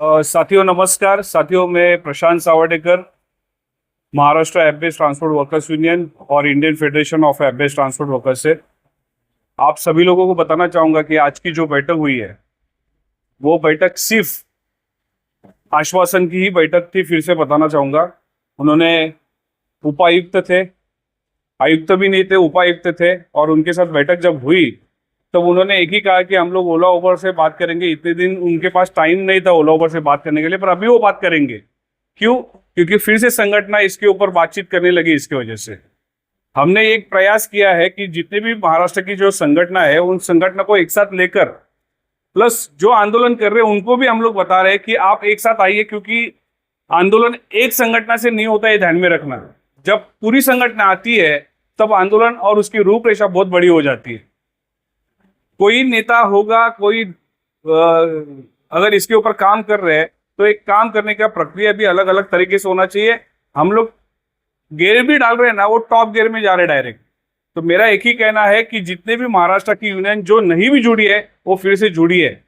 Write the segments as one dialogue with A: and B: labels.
A: साथियों नमस्कार। साथियों, मैं Prashant Sawadekar, Maharashtra app based transport workers union और Indian federation of app based transport workers से आप सभी लोगों को बताना चाहूँगा कि आज की जो बैठक हुई है वो बैठक सिर्फ आश्वासन की ही बैठक थी। फिर से बताना चाहूँगा, उन्होंने उपायुक्त थे, आयुक्त भी नहीं थे, उपायुक्त थे, और उनके साथ बैठक जब हुई तब उन्होंने एक ही कहा कि हम लोग ओला उबर से बात करेंगे। इतने दिन उनके पास टाइम नहीं था ओला उबर से बात करने के लिए, पर अभी वो बात करेंगे। क्यों? क्योंकि फिर से संगठन इसके ऊपर बातचीत करने लगी। इसकी वजह से हमने एक प्रयास किया है कि जितने भी महाराष्ट्र की जो संगठन है उन संगठनों को एक साथ लेकर, प्लस जो आंदोलन कर रहे हैं उनको भी हम लोग बता रहे हैं कि आप एक साथ आइए, क्योंकि आंदोलन एक संगठन से नहीं होता है, ध्यान में रखना। जब पूरी संगठन आती है तब आंदोलन और उसकी रूपरेखा बहुत बड़ी हो जाती है। कोई नेता होगा, कोई अगर इसके ऊपर काम कर रहे हैं तो एक काम करने का प्रक्रिया भी अलग अलग तरीके से होना चाहिए। हम लोग गियर भी डाल रहे हैं ना, वो टॉप गियर में जा रहे हैं डायरेक्ट। तो मेरा एक ही कहना है कि जितने भी महाराष्ट्र की यूनियन जो नहीं भी जुड़ी है वो फिर से जुड़ी है।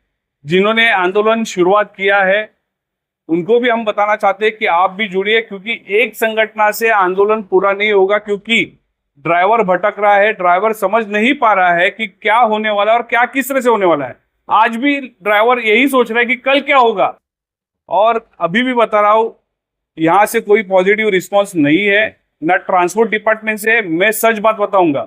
A: जिन्होंने आंदोलन शुरुआत किया है उनको भी हम बताना चाहते हैं कि आप भी जुड़िए, क्योंकि एक संगठन से आंदोलन पूरा नहीं होगा। क्योंकि ड्राइवर भटक रहा है, ड्राइवर समझ नहीं पा रहा है कि क्या होने वाला है और क्या किस तरह से होने वाला है। आज भी ड्राइवर यही सोच रहा है कि कल क्या होगा। और अभी भी बता रहा हूं, यहां से कोई पॉजिटिव रिस्पांस नहीं है, ना ट्रांसपोर्ट डिपार्टमेंट से। मैं सच बात बताऊंगा,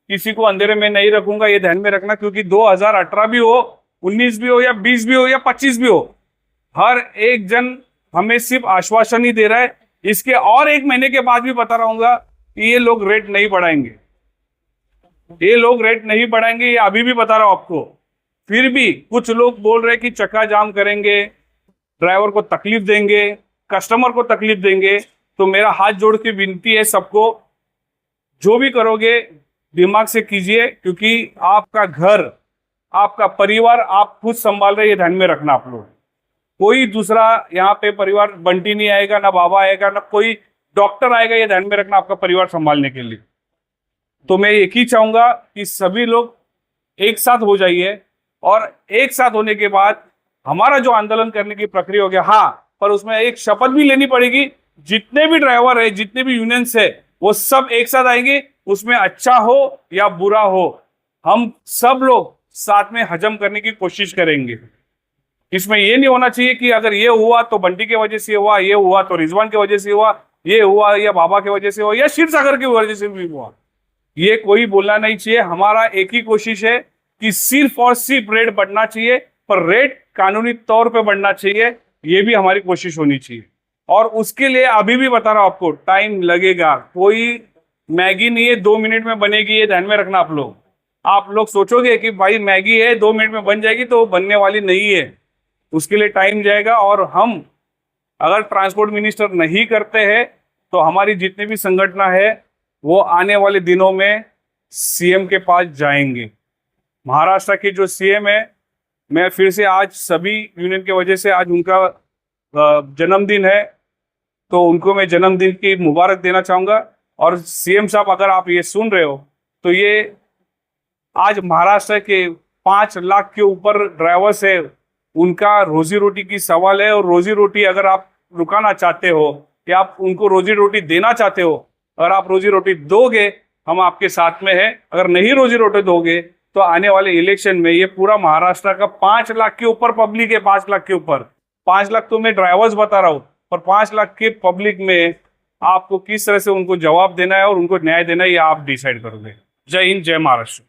A: किसी को अंधेरे में नहीं रखूंगा, ये ध्यान में रखना। क्योंकि 2018 भी हो, 19 भी हो, या 20 भी हो, या 25 भी हो, हर एक जन हमें सिर्फ आश्वासन ही दे रहा है। इसके और एक महीने के बाद भी बता रहूंगा कि ये लोग रेट नहीं बढ़ाएंगे, ये लोग रेट नहीं बढ़ाएंगे, ये अभी भी बता रहा हूं आपको। फिर भी कुछ लोग बोल रहे हैं कि चक्का जाम करेंगे, ड्राइवर को तकलीफ देंगे, कस्टमर को तकलीफ देंगे। तो मेरा हाथ जोड़ के विनती है सबको, जो भी करोगे दिमाग से कीजिए, क्योंकि आपका घर, आपका परिवार आप खुद संभाल रहे, ये ध्यान में रखना आप लोग। कोई दूसरा यहाँ पे परिवार बंटी नहीं आएगा, ना बाबा आएगा, ना कोई डॉक्टर आएगा, ये ध्यान में रखना, आपका परिवार संभालने के लिए। तो मैं एक ही चाहूंगा कि सभी लोग एक साथ हो जाइए, और एक साथ होने के बाद हमारा जो आंदोलन करने की प्रक्रिया हो गया, हाँ, पर उसमें एक शपथ भी लेनी पड़ेगी। जितने भी ड्राइवर है, जितने भी यूनियंस है, वो सब एक साथ आएंगे। उसमें अच्छा हो या बुरा हो, हम सब लोग साथ में हजम करने की कोशिश करेंगे। इसमें ये नहीं होना चाहिए कि अगर ये हुआ तो बंटी की वजह से हुआ, ये हुआ तो रिजवान की वजह से हुआ, ये हुआ या बाबा की वजह से हुआ, या क्षीरसागर की वजह से भी हुआ। ये कोई बोलना नहीं चाहिए। हमारा एक ही कोशिश है कि सिर्फ और सिर्फ रेट बढ़ना चाहिए, पर रेट कानूनी तौर पे बढ़ना चाहिए, ये भी हमारी कोशिश होनी चाहिए। और उसके लिए अभी भी बता रहा हूं आपको, टाइम लगेगा। कोई मैगी नहीं है 2 मिनट में बनेगी, ये ध्यान में रखना आप लोग। आप लोग सोचोगे कि भाई मैगी है 2 मिनट में बन जाएगी, तो बनने वाली नहीं है, उसके लिए टाइम जाएगा। और हम अगर ट्रांसपोर्ट मिनिस्टर नहीं करते हैं तो हमारी जितनी भी संगठन है वो आने वाले दिनों में सीएम के पास जाएंगे। महाराष्ट्र के जो सीएम है, मैं फिर से आज सभी यूनियन की वजह से, आज उनका जन्मदिन है, तो उनको मैं जन्मदिन की मुबारक देना चाहूँगा। और सीएम साहब, अगर आप ये सुन रहे हो तो ये आज महाराष्ट्र के 5 लाख के ऊपर ड्राइवर्स है, उनका रोजी रोटी की सवाल है। और रोजी रोटी अगर आप रुकाना चाहते हो या आप उनको रोजी रोटी देना चाहते हो, अगर आप रोजी रोटी दोगे हम आपके साथ में हैं। अगर नहीं रोजी रोटी दोगे तो आने वाले इलेक्शन में ये पूरा महाराष्ट्र का 5 लाख के ऊपर पब्लिक है, 5 लाख के ऊपर। 5 लाख तो मैं ड्राइवर्स बता रहा हूँ, पर 5 लाख के पब्लिक में आपको किस तरह से उनको जवाब देना है और उनको न्याय देना है, ये आप डिसाइड करोगे। जय हिंद, जय महाराष्ट्र।